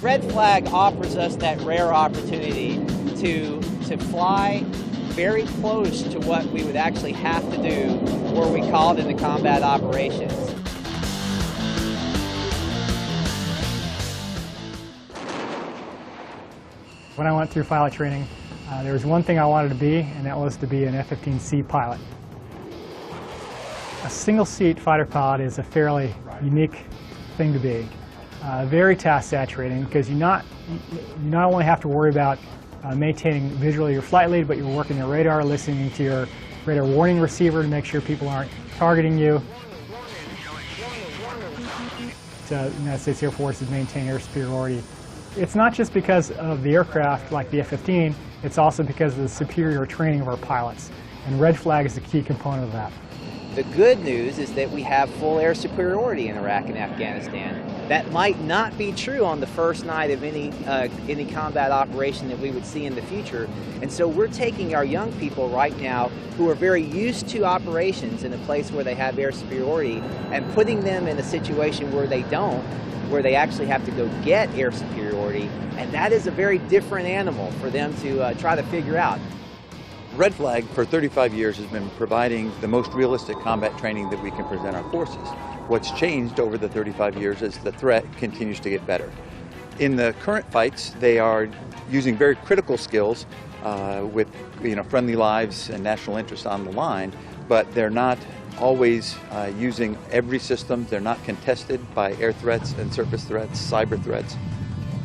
Red Flag offers us that rare opportunity to fly very close to what we would actually have to do were we called into combat operations. When I went through pilot training, there was one thing I wanted to be, and that was to be an F-15C pilot. A single-seat fighter pilot is a fairly unique thing to be. Very task saturating because you not only have to worry about maintaining visually your flight lead, but you're working your radar, listening to your radar warning receiver to make sure people aren't targeting you. The United States Air Force has maintained air superiority. It's not just because of the aircraft like the F-15, it's also because of the superior training of our pilots. And Red Flag is a key component of that. The good news is that we have full air superiority in Iraq and Afghanistan. That might not be true on the first night of any combat operation that we would see in the future. And so we're taking our young people right now who are very used to operations in a place where they have air superiority and putting them in a situation where they don't, where they actually have to go get air superiority. And that is a very different animal for them to try to figure out. Red Flag for 35 years has been providing the most realistic combat training that we can present our forces. What's changed over the 35 years is the threat continues to get better. In the current fights, they are using very critical skills with friendly lives and national interest on the line, but they're not always using every system. They're not contested by air threats and surface threats, cyber threats.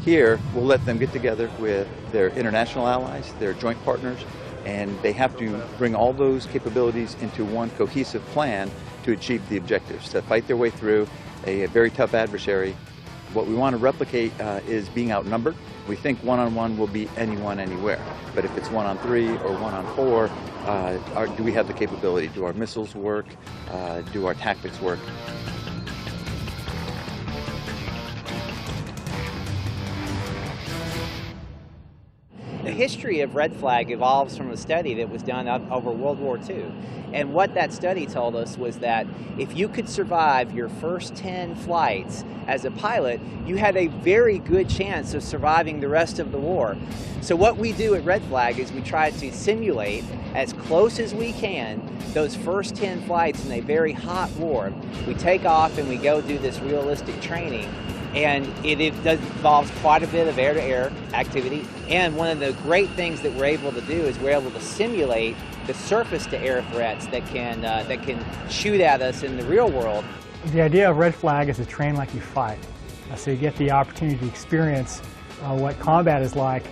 Here, we'll let them get together with their international allies, their joint partners, and they have to bring all those capabilities into one cohesive plan to achieve the objectives, to fight their way through a very tough adversary. What we want to replicate is being outnumbered. We think one-on-one will beat anyone, anywhere. But if it's one-on-three or one-on-four, do we have the capability? Do our missiles work? Do our tactics work? The history of Red Flag evolves from a study that was done over World War II. And what that study told us was that if you could survive your first 10 flights as a pilot, you had a very good chance of surviving the rest of the war. So what we do at Red Flag is we try to simulate as close as we can those first 10 flights in a very hot war. We take off and we go do this realistic training. And it involves quite a bit of air-to-air activity. And one of the great things that we're able to do is we're able to simulate the surface-to-air threats that can shoot at us in the real world. The idea of Red Flag is to train like you fight. So you get the opportunity to experience what combat is like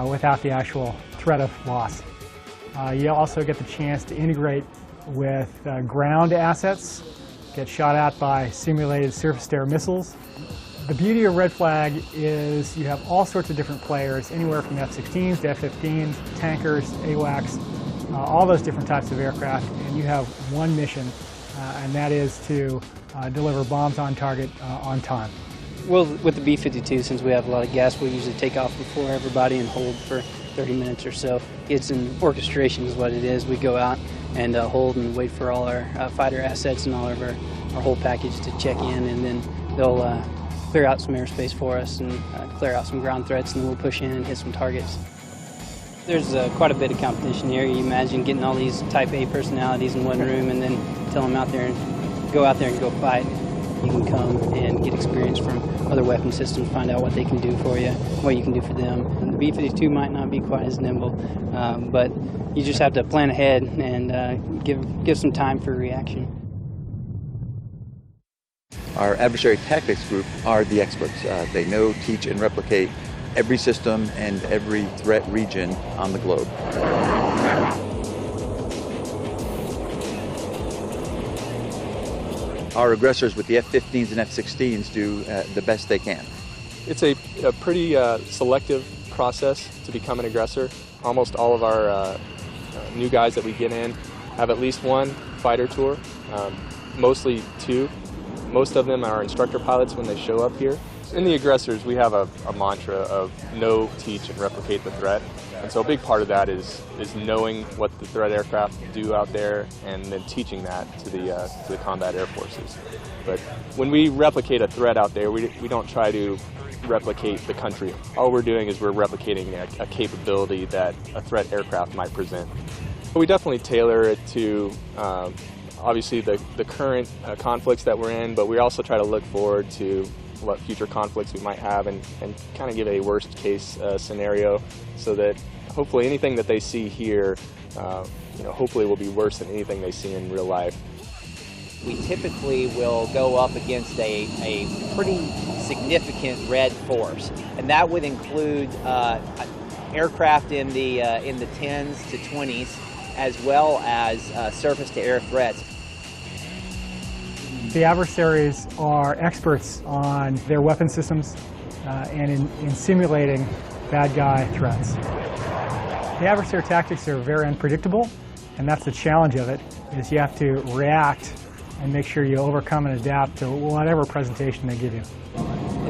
without the actual threat of loss. You also get the chance to integrate with ground assets, get shot at by simulated surface-to-air missiles. The beauty of Red Flag is you have all sorts of different players, anywhere from F-16s to F-15s, tankers, AWACS, all those different types of aircraft, and you have one mission, and that is to deliver bombs on target on time. Well, with the B-52, since we have a lot of gas, we usually take off before everybody and hold for 30 minutes or so. It's an orchestration is what it is. We go out and hold and wait for all our fighter assets and all of our whole package to check in, and then they'll clear out some airspace for us and clear out some ground threats, and then we'll push in and hit some targets. There's quite a bit of competition here. You imagine getting all these Type A personalities in one room and then tell them out there and go fight. You can come and get experience from other weapon systems, find out what they can do for you, what you can do for them. And the B-52 might not be quite as nimble, but you just have to plan ahead and give some time for reaction. Our adversary tactics group are the experts. They know, teach, and replicate every system and every threat region on the globe. Our aggressors with the F-15s and F-16s do the best they can. It's a pretty selective process to become an aggressor. Almost all of our new guys that we get in have at least one fighter tour, mostly two. Most of them are instructor pilots when they show up here, In the aggressors, we have a mantra of know, teach, and replicate the threat. And so a big part of that is knowing what the threat aircraft do out there and then teaching that to the combat air forces. But when we replicate a threat out there, we don't try to replicate the country. All we're doing is we're replicating a capability that a threat aircraft might present. We definitely tailor it to obviously the current conflicts that we're in, but we also try to look forward to what future conflicts we might have and kind of give a worst case scenario so that hopefully anything that they see here hopefully will be worse than anything they see in real life. We typically will go up against a pretty significant Red force, and that would include aircraft in the 10s to 20s, as well as surface-to-air threats. The adversaries are experts on their weapon systems and in simulating bad guy threats. The adversary tactics are very unpredictable, and that's the challenge of it, is you have to react and make sure you overcome and adapt to whatever presentation they give you.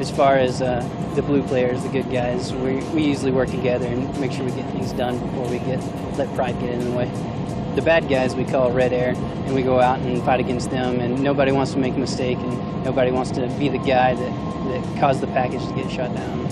As far as the blue players, the good guys, we usually work together and make sure we get things done before we let pride get in the way. The bad guys we call Red Air, and we go out and fight against them, and nobody wants to make a mistake, and nobody wants to be the guy that caused the package to get shot down.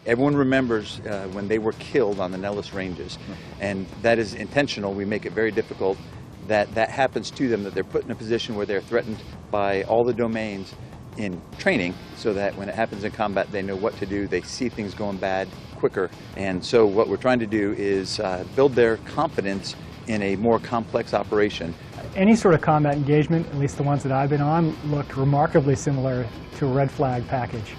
Everyone remembers when they were killed on the Nellis Ranges, and that is intentional. We make it very difficult that happens to them, that they're put in a position where they're threatened by all the domains in training, so that when it happens in combat they know what to do, they see things going bad quicker. And so what we're trying to do is build their confidence in a more complex operation. Any sort of combat engagement, at least the ones that I've been on, looked remarkably similar to a Red Flag package.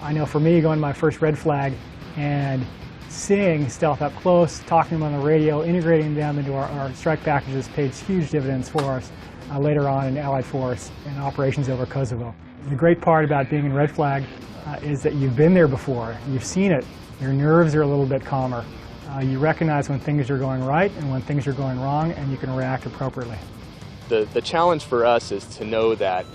I know for me, going to my first Red Flag and seeing stealth up close, talking to them on the radio, integrating them into our strike packages paid huge dividends for us later on in Allied Force and operations over Kosovo. The great part about being in Red Flag is that you've been there before, you've seen it, your nerves are a little bit calmer. You recognize when things are going right and when things are going wrong, and you can react appropriately. The challenge for us is to know that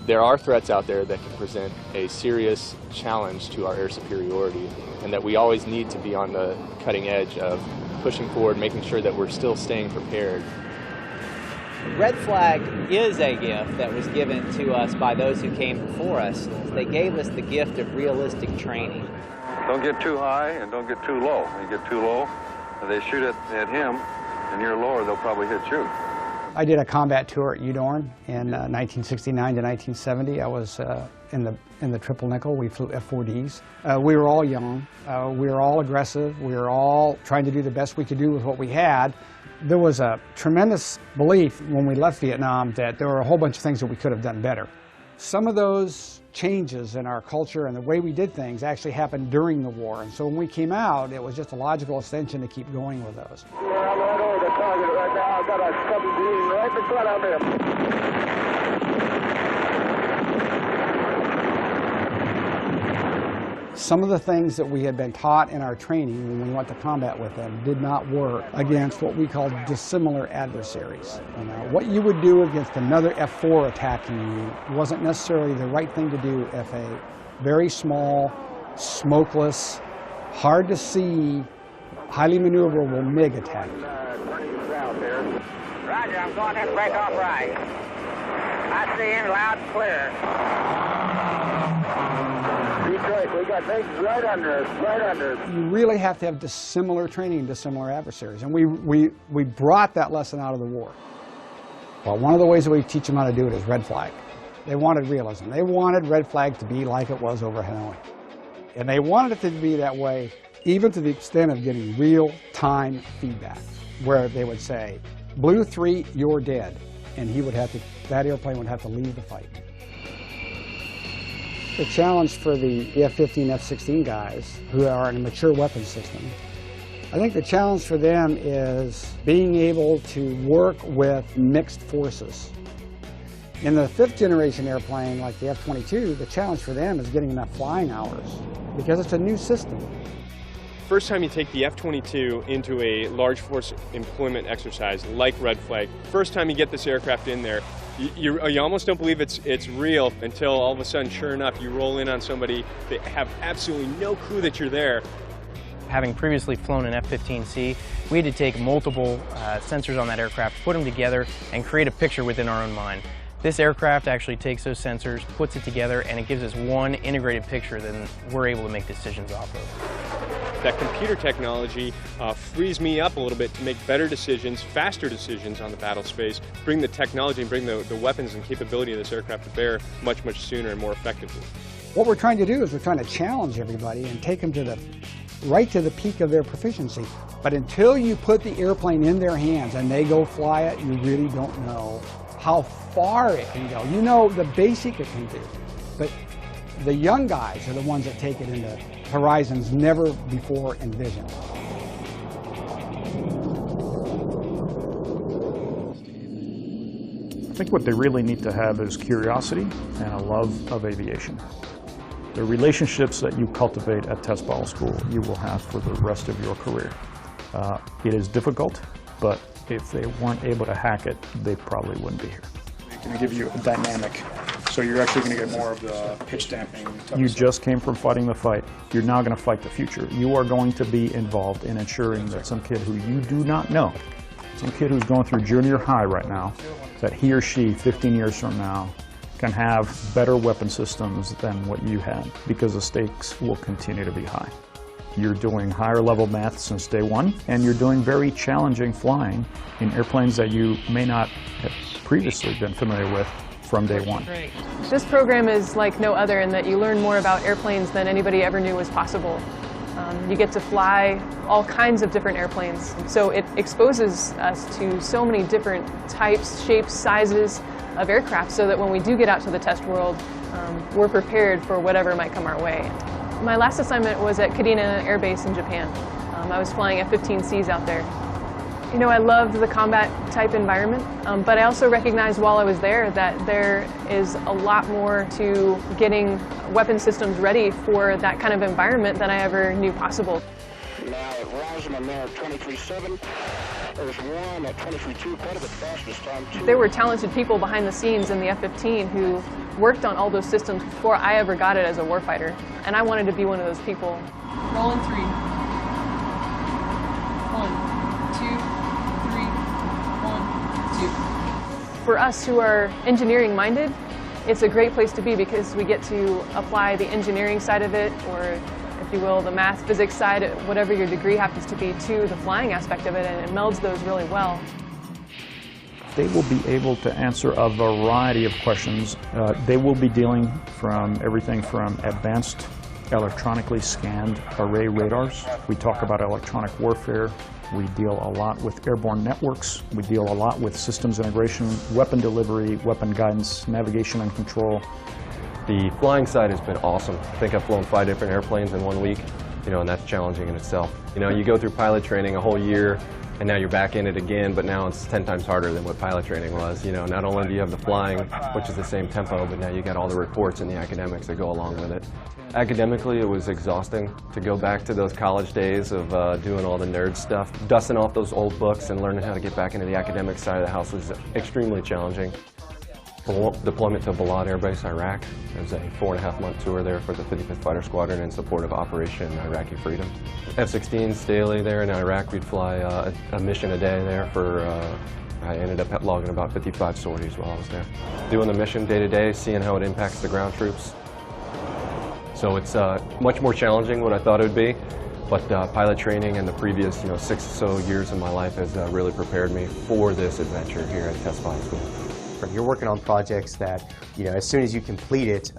there are threats out there that can present a serious challenge to our air superiority, and that we always need to be on the cutting edge of pushing forward, making sure that we're still staying prepared. Red Flag is a gift that was given to us by those who came before us. They gave us the gift of realistic training. Don't get too high and don't get too low. When you get too low, they shoot at him, and you're lower, they'll probably hit you. I did a combat tour at UDORN in 1969 to 1970. I was in the Triple Nickel. We flew F-4Ds. We were all young. We were all aggressive. We were all trying to do the best we could do with what we had. There was a tremendous belief when we left Vietnam that there were a whole bunch of things that we could have done better. Some of those changes in our culture and the way we did things actually happened during the war. And so when we came out, it was just a logical extension to keep going with those. Yeah, I'm right over the target right now. I've got a couple bleeding right in front of him. Some of the things that we had been taught in our training when we went to combat with them did not work against what we call dissimilar adversaries. What you would do against another F-4 attacking you wasn't necessarily the right thing to do if a very small, smokeless, hard to see, highly maneuverable MiG attacked you. Roger, I'm going in break off right. I see him loud and clear. Detroit, we got things right under us, right under us. You really have to have dissimilar training to dissimilar adversaries, and we brought that lesson out of the war. Well, one of the ways that we teach them how to do it is Red Flag. They wanted realism. They wanted Red Flag to be like it was over Hanoi. And they wanted it to be that way, even to the extent of getting real-time feedback, where they would say, Blue 3, you're dead. And he would have to, that airplane would have to leave the fight. The challenge for the F-15, F-16 guys who are in a mature weapons system, I think the challenge for them is being able to work with mixed forces. In the 5th generation airplane, like the F-22, the challenge for them is getting enough flying hours because it's a new system. First time you take the F-22 into a large force employment exercise like Red Flag, first time you get this aircraft in there, You almost don't believe it's real until all of a sudden, sure enough, you roll in on somebody that have absolutely no clue that you're there. Having previously flown an F-15C, we had to take multiple sensors on that aircraft, put them together, and create a picture within our own mind. This aircraft actually takes those sensors, puts it together, and it gives us one integrated picture that we're able to make decisions off of. That computer technology frees me up a little bit to make better decisions, faster decisions on the battle space, bring the technology and bring the weapons and capability of this aircraft to bear much, much sooner and more effectively. What we're trying to do is we're trying to challenge everybody and take them to right to the peak of their proficiency. But until you put the airplane in their hands and they go fly it, you really don't know how far it can go. You know the basic it can do, but the young guys are the ones that take it into horizons never before envisioned. I think what they really need to have is curiosity and a love of aviation. The relationships that you cultivate at test pilot school, you will have for the rest of your career. It is difficult, but if they weren't able to hack it, they probably wouldn't be here. It's going to give you a dynamic, so you're actually going to get more of the pitch damping. You just came from fighting the fight. You're now going to fight the future. You are going to be involved in ensuring that some kid who you do not know, some kid who's going through junior high right now, that he or she 15 years from now can have better weapon systems than what you had, because the stakes will continue to be high. You're doing higher level math since day one, and you're doing very challenging flying in airplanes that you may not have previously been familiar with from day one. This program is like no other in that you learn more about airplanes than anybody ever knew was possible. You get to fly all kinds of different airplanes, so it exposes us to so many different types, shapes, sizes of aircraft, so that when we do get out to the test world, we're prepared for whatever might come our way. My last assignment was at Kadena Air Base in Japan. I was flying F-15Cs out there. You know, I loved the combat type environment, but I also recognized while I was there that there is a lot more to getting weapon systems ready for that kind of environment than I ever knew possible. Now at Rosman there at 23.7, there's one at 23.2, quite a bit faster this time too. There were talented people behind the scenes in the F-15 who worked on all those systems before I ever got it as a warfighter, and I wanted to be one of those people. Rolling 3. 1, 2. For us who are engineering minded, it's a great place to be because we get to apply the engineering side of it, or if you will, the math, physics side, whatever your degree happens to be, to the flying aspect of it, and it melds those really well. They will be able to answer a variety of questions. They will be dealing from everything from advanced electronically scanned array radars. We talk about electronic warfare. We deal a lot with airborne networks. We deal a lot with systems integration, weapon delivery, weapon guidance, navigation and control. The flying side has been awesome. I think I've flown 5 different airplanes in 1 week, and that's challenging in itself. You go through pilot training a whole year, and now you're back in it again, but now it's 10 times harder than what pilot training was. Not only do you have the flying, which is the same tempo, but now you got all the reports and the academics that go along with it. Academically, it was exhausting to go back to those college days of doing all the nerd stuff. Dusting off those old books and learning how to get back into the academic side of the house was extremely challenging. Deployment to Balad Air Base, Iraq. It was a 4.5-month tour there for the 55th Fighter Squadron in support of Operation Iraqi Freedom. F-16s daily there in Iraq. We'd fly a mission a day there for, I ended up logging about 55 sorties while I was there. Doing the mission day to day, seeing how it impacts the ground troops. So it's much more challenging than what I thought it would be, but pilot training and the previous 6 or so years of my life has really prepared me for this adventure here at Test Pilot School. You're working on projects that, as soon as you complete it,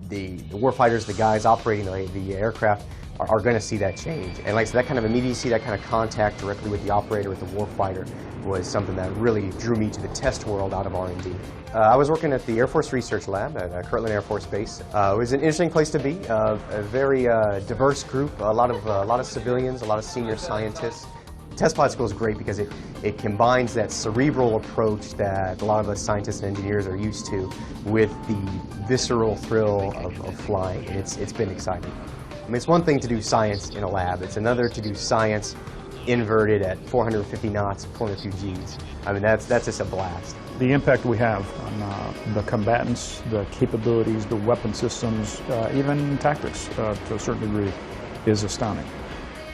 the warfighters, the guys operating the aircraft are going to see that change. And like I said, that kind of immediacy, that kind of contact directly with the operator, with the warfighter, was something that really drew me to the test world out of R&D. I was working at the Air Force Research Lab at Kirtland Air Force Base. It was an interesting place to be, a very diverse group, a lot of civilians, a lot of senior scientists. Test Pilot School is great because it combines that cerebral approach that a lot of us scientists and engineers are used to with the visceral thrill of flying, and it's been exciting. I mean, it's one thing to do science in a lab, it's another to do science inverted at 450 knots, pulling a few Gs. I mean, that's just a blast. The impact we have on the combatants, the capabilities, the weapon systems, even tactics to a certain degree is astounding.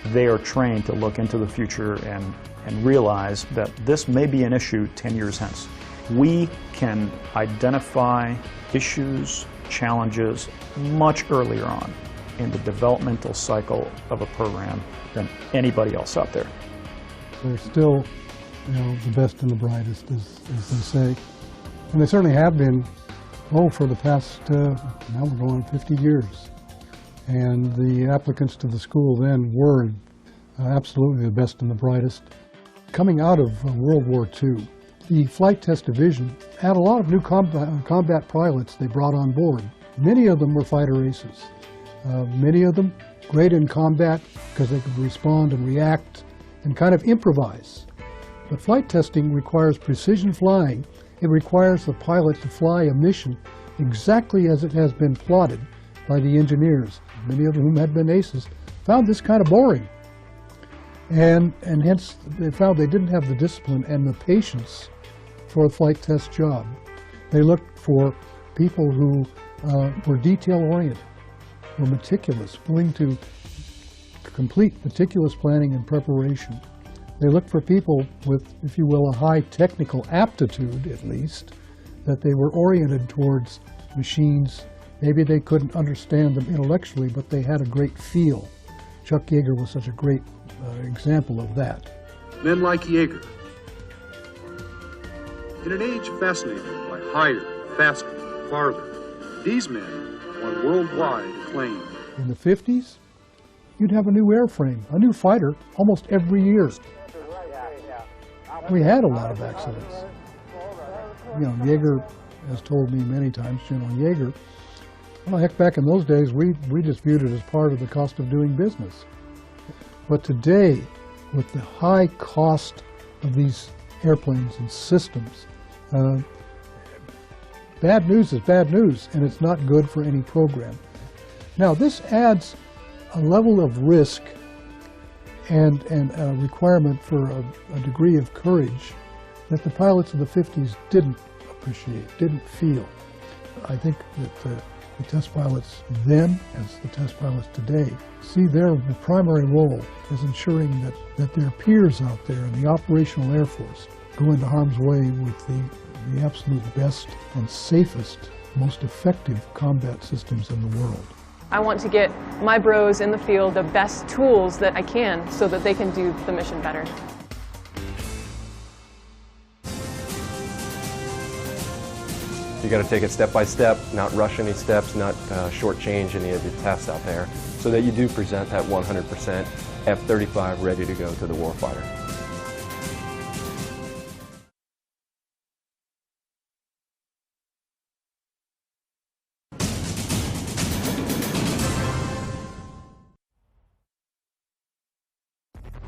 They are trained to look into the future and realize that this may be an issue 10 years hence. We can identify issues, challenges much earlier on in the developmental cycle of a program than anybody else out there. They're still, the best and the brightest, as they say. And they certainly have been, for the past, now we're going 50 years. And the applicants to the school then were absolutely the best and the brightest. Coming out of World War II, the Flight Test Division had a lot of new combat pilots they brought on board. Many of them were fighter aces. Many of them great in combat because they could respond and react and kind of improvise. But flight testing requires precision flying. It requires the pilot to fly a mission exactly as it has been plotted by the engineers, many of whom had been aces, found this kind of boring. And hence they found they didn't have the discipline and the patience for a flight test job. They looked for people who were detail-oriented, were meticulous, willing to complete meticulous planning and preparation. They looked for people with, if you will, a high technical aptitude, at least, that they were oriented towards machines. Maybe they couldn't understand them intellectually, but they had a great feel. Chuck Yeager was such a great example of that. Men like Yeager. In an age fascinated by higher, faster, farther, these men won worldwide acclaim. In the 50s, you'd have a new airframe, a new fighter, almost every year. We had a lot of accidents. Yeager has told me many times, General Yeager, well, heck, back in those days, we just viewed it as part of the cost of doing business. But today, with the high cost of these airplanes and systems, bad news is bad news, and it's not good for any program. Now, this adds a level of risk and a requirement for a degree of courage that the pilots of the 50s didn't appreciate, didn't feel. I think that the test pilots then, as the test pilots today, see their primary role as ensuring that their peers out there in the operational Air Force go into harm's way with the absolute best and safest, most effective combat systems in the world. I want to get my bros in the field the best tools that I can so that they can do the mission better. You got to take it step by step, not rush any steps, not shortchange any of the tests out there, so that you do present that 100% F-35 ready to go to the warfighter.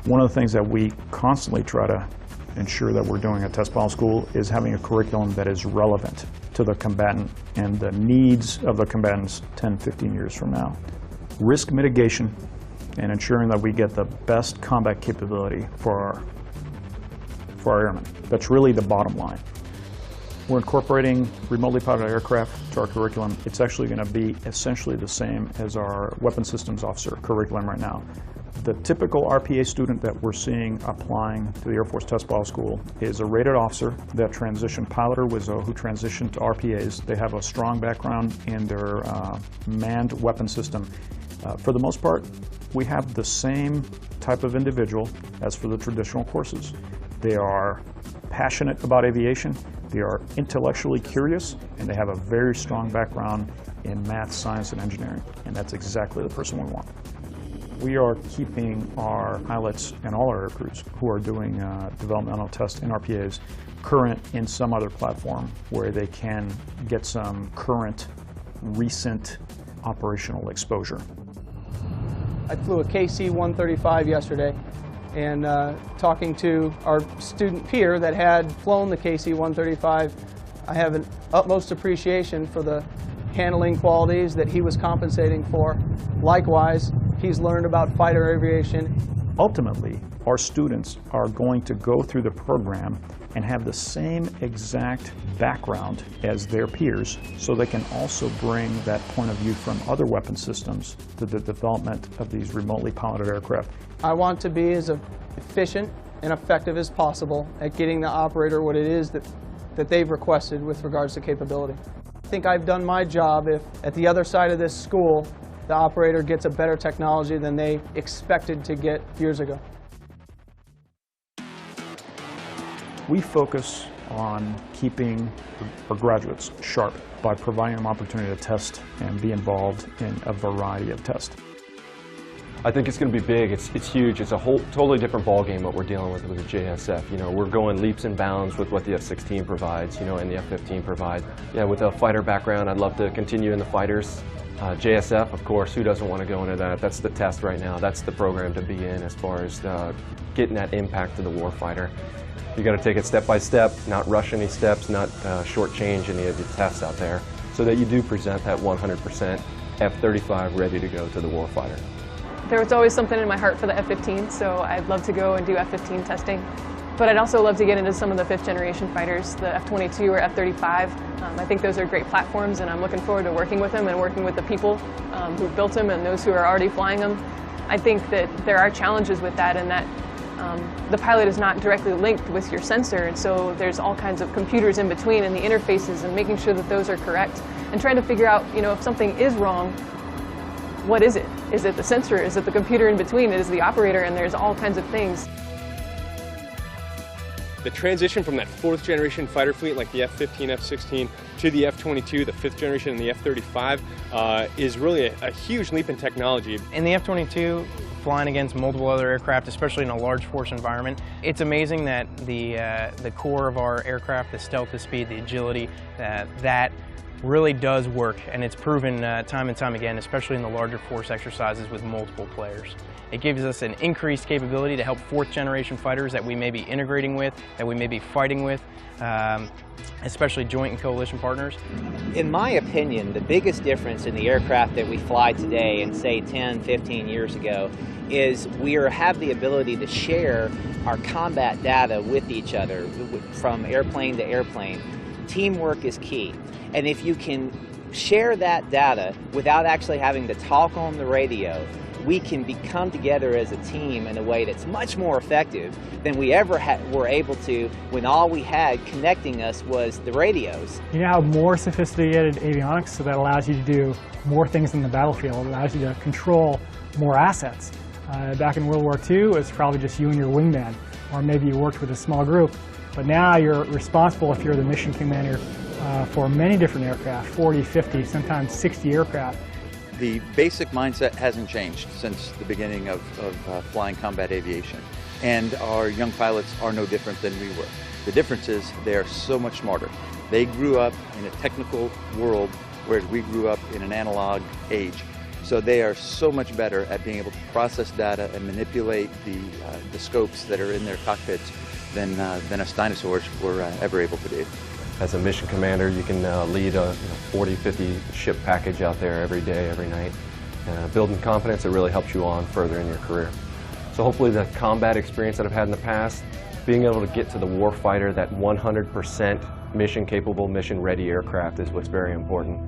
One of the things that we constantly try to ensure that we're doing at Test Pilot School is having a curriculum that is relevant to the combatant and the needs of the combatants 10, 15 years from now. Risk mitigation and ensuring that we get the best combat capability for our airmen. That's really the bottom line. We're incorporating remotely piloted aircraft to our curriculum. It's actually going to be essentially the same as our weapons systems officer curriculum right now. The typical RPA student that we're seeing applying to the Air Force Test Pilot School is a rated officer that transitioned pilot or WISO who transitioned to RPAs. They have a strong background in their manned weapon system. For the most part, we have the same type of individual as for the traditional courses. They are passionate about aviation, they are intellectually curious, and they have a very strong background in math, science, and engineering. And that's exactly the person we want. We are keeping our pilots and all our air crews who are doing developmental tests in RPAs current in some other platform where they can get some current, recent operational exposure. I flew a KC-135 yesterday, and talking to our student peer that had flown the KC-135, I have an utmost appreciation for the handling qualities that he was compensating for. Likewise, he's learned about fighter aviation ultimately, our students are going to go through the program and have the same exact background as their peers, so they can also bring that point of view from other weapon systems to the development of these remotely piloted aircraft. I want to be as efficient and effective as possible at getting the operator what it is that they've requested with regards to capability. I think I've done my job if at the other side of this school the operator gets a better technology than they expected to get years ago. We focus on keeping our graduates sharp by providing them opportunity to test and be involved in a variety of tests. I think it's going to be big. It's huge. It's a whole totally different ballgame what we're dealing with the JSF. You know, we're going leaps and bounds with what the F-16 provides, you know, and the F-15 provide. Yeah, with a fighter background, I'd love to continue in the fighters. JSF, of course, who doesn't want to go into that? That's the test right now. That's the program to be in as far as getting that impact to the warfighter. You got to take it step by step, not rush any steps, not shortchange any of the tests out there, so that you do present that 100% F-35 ready to go to the warfighter. There was always something in my heart for the F-15, so I'd love to go and do F-15 testing. But I'd also love to get into some of the 5th generation fighters, the F-22 or F-35. I think those are great platforms, and I'm looking forward to working with them and working with the people who built them and those who are already flying them. I think that there are challenges with that, and that the pilot is not directly linked with your sensor, and so there's all kinds of computers in between and the interfaces, and making sure that those are correct and trying to figure out, you know, if something is wrong, what is it? Is it the sensor? Is it the computer in between? Is it the operator? And there's all kinds of things. The transition from that 4th generation fighter fleet like the F-15, F-16 to the F-22, the 5th generation, and the F-35 is really a huge leap in technology. In the F-22, flying against multiple other aircraft, especially in a large force environment, it's amazing that the core of our aircraft, the stealth, the speed, the agility, that really does work, and it's proven time and time again, especially in the larger force exercises with multiple players. It gives us an increased capability to help 4th generation fighters that we may be integrating with, that we may be fighting with, especially joint and coalition partners. In my opinion, the biggest difference in the aircraft that we fly today and say 10, 15 years ago is we have the ability to share our combat data with each other from airplane to airplane. Teamwork is key. And if you can share that data without actually having to talk on the radio, we can come together as a team in a way that's much more effective than we ever were able to when all we had connecting us was the radios. You now have more sophisticated avionics, so that allows you to do more things in the battlefield. It allows you to control more assets. Back in World War II, it's probably just you and your wingman, or maybe you worked with a small group. But now you're responsible, if you're the mission commander, for many different aircraft, 40, 50, sometimes 60 aircraft. The basic mindset hasn't changed since the beginning of flying combat aviation. And our young pilots are no different than we were. The difference is they are so much smarter. They grew up in a technical world, whereas we grew up in an analog age. So they are so much better at being able to process data and manipulate the scopes that are in their cockpits than us dinosaurs were ever able to do. As a mission commander, you can lead a 40, 50 ship package out there every day, every night. Building confidence, it really helps you on further in your career. So hopefully the combat experience that I've had in the past, being able to get to the warfighter, that 100% mission capable, mission ready aircraft is what's very important.